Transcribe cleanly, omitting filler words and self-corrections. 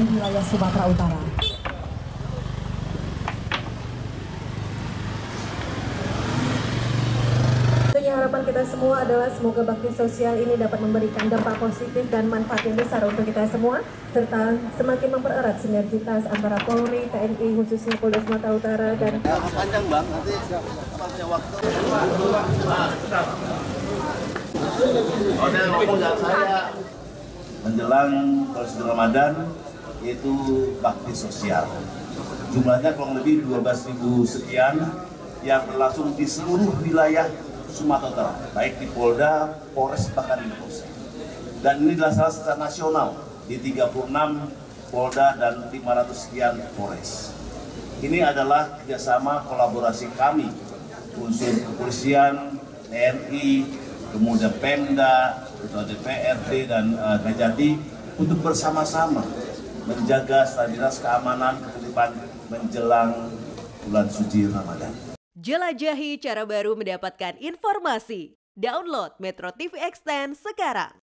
Di wilayah Sumatera Utara. Tentunya harapan kita semua adalah semoga bakti sosial ini dapat memberikan dampak positif dan manfaat yang besar untuk kita semua, serta semakin mempererat sinergitas antara Polri, TNI, khususnya Polda Sumatera Utara dan panjang bang, nanti punya waktu. Udah ngomong jangan saya. Menjelang bulan Ramadan, yaitu bakti sosial. Jumlahnya kurang lebih 12.000 sekian yang berlangsung di seluruh wilayah Sumatera Utara, baik di Polda, Polres, bahkan di Polsek. Dan ini dilaksanakan secara nasional di 36 Polda dan 500 sekian Polres. Ini adalah kerjasama kolaborasi kami, unsur kepolisian, TNI, kemudian Pemda, Ketua DPRD dan Kejati untuk bersama-sama menjaga stabilitas keamanan ke depan menjelang bulan suci Ramadan. Jelajahi cara baru mendapatkan informasi. Download Metro TV Extend sekarang.